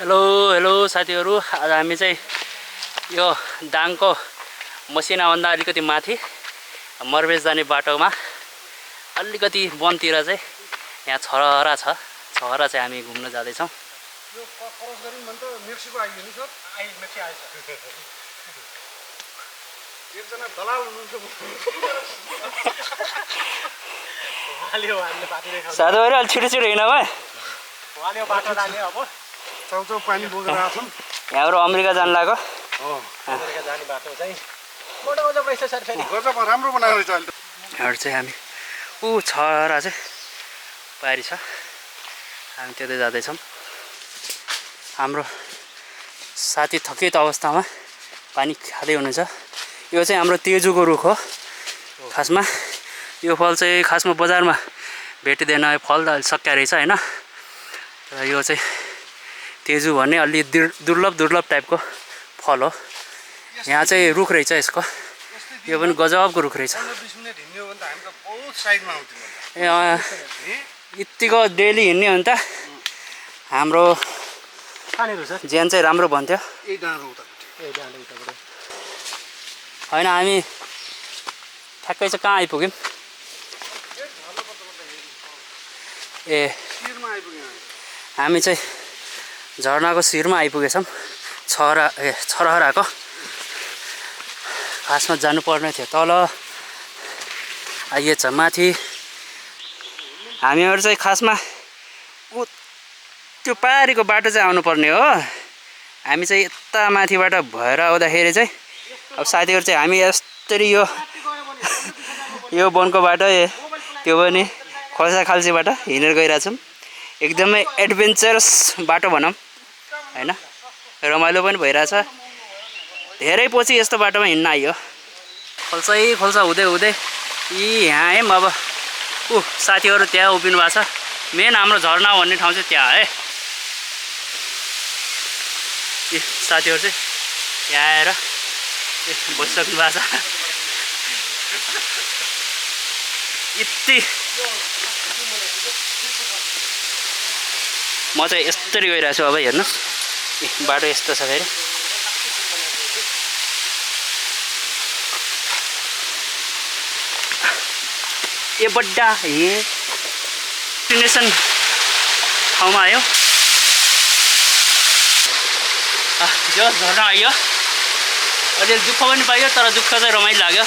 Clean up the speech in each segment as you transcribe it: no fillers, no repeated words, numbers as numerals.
Hello hello साथीहरु, आज हामी चाहिँ यो दाङको मसिनाभन्दा अलिकति माथि मर्बेज जाने बाटोमा अलिकति वनतिर चाहिँ यहाँ छहरा छ। छहरा चाहिँ हामी घुम्न जाँदै छौं। यो क्रस गऱ्यौं भने त मेक्सिको आइयो नि सर। मेक्सिको आएछ। एकजना दलाल हुनुहुन्छ। उहाँले पार्टी देखाउँछ। साथीहरु अलि छिटो छिटो हिँड्नु भयो। उहाँले बाटो जाने अब चाउचाउ पानी बोकेर आछौं। यहाँहरु अमेरिका जान लाग्यो। अमेरिका जाने बाटो चाहिँ मोटो गजब रहेछ सर। फेरि गजब राम्रो बनाएको रहेछ अहिले त। यहाँ चाहिँ हामी छहरा चाहिँ पारी छ। हामी त्यतै जाँदै छौं। हाम्रो साथी थकित अवस्थामा पानी खाँदै हुनुहुन्छ। यो चाहिँ हाम्रो तेजुको रुख हो। खासमा यो फल चाहिँ खासमा बजारमा भेटिँदैन। यो फल त सकिया रहेछ हैन। र यो चाहिँ तेजु भन्ने अलि दुर्लभ टाइपको फल हो। यहाँ चाहिँ रुख रहेछ यसको। यो पनि गजबको रुख रहेछ। 15-20 मिनेट हिँड्ने हो भने त हामी त बहुत साइडमा आउँथ्यौं। यतिको डेली हिँड्ने हो भने त हाम्रो ज्यान चाहिँ राम्रो भन्थ्यो। यही डाँडो उतापट्टि। हैन हामी ठ्याक्कै चाहिँ कहाँ आइपुग्यौं? ए शिरमा आइपुग्यौं। हामी चाहिँ झरनाको शिरमा आइपुगेछौं। छहराको खासमा जानुपर्ने थियो तल। आइए छ माथि। हामीहरु चाहिँ खासमा त्यो पारीको बाटो चाहिँ आउनुपर्ने हो। हामी चाहिँ यता माथिबाट भएर आउँदाखेरि चाहिँ अब साथीहरु चाहिँ हामी यसरी यो वनको बाटो त्यो पनि खल्साखाल्सीबाट हिँडेर गइरहेछौं। एकदमै एडभेन्चरस बाटो भनौं हैन। रमाइलो पनि भइरहेछ। धेरै पछि यस्तो बाटोमा हिँड्न आइयो। खोल्सा हुँदै यहाँ है अब साथीहरु त्यहाँ उभिनु भएको छ। मेन हाम्रो झरना भन्ने ठाउँ चाहिँ त्यहाँ है। साथीहरु चाहिँ यहाँ आएर बसिसक्नु भएको छ। यति म चाहिँ यसरी गइरहेको छु। अब हेर्नुस् बाटो यस्तो छ। फेरि ए बड्डा डेस्टिनेसन ठाउँमा आयो। जस झर्ना आइयो। अलि दुःख पनि पाइयो तर दुःख चाहिँ रमाइलो लाग्यो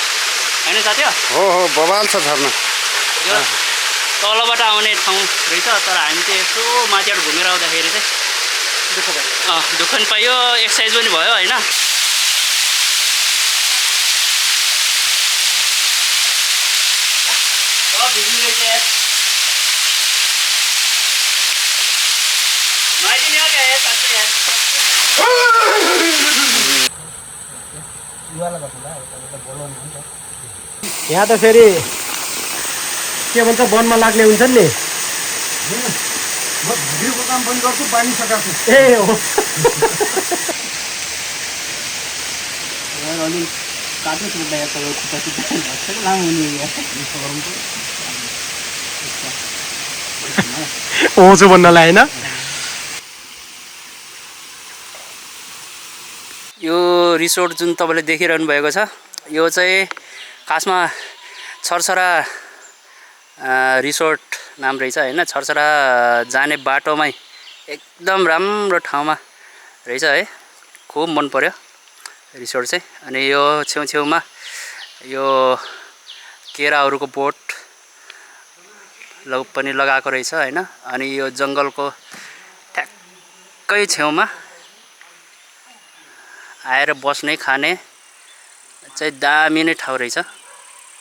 हैन साथी? हो बवाल छ झर्ना। यो तलबाट आउने ठाउँ रहेछ तर हामी चाहिँ यसो माथिबाट घुमेर आउँदाखेरि चाहिँ दुःख पनि पाइयो, एक्सर्साइज पनि भयो हैन। यहाँ त फेरि के भन्छ वनमा लाग्ने हुन्छन् नि। म भिडियोको काम पनि गर्छु, पानी सकाछु। ए हो अलि काट्नु पर्दा यहाँ तपाईँ खुट्टा लामो हुने ओछु भन्नलाई हैन। यो रिसोर्ट जुन तपाईले देखिरहनु भएको छ यो चाहिँ खासमा छरछरा रिसोर्ट नाम रहेछ हैन। छरछरा जाने बाटोमै एकदम राम्रो ठाउँमा रहेछ है। खुब मन पर्यो रिसोर्ट चाहिँ। अनि यो छेउछेउमा यो केराहरूको बोट पनि लगाएको रहेछ हैन। अनि यो जंगलको ठ्याक्कै छेउमा आएर बस्ने खाने चाहिँ दामी नै ठाउँ रहेछ।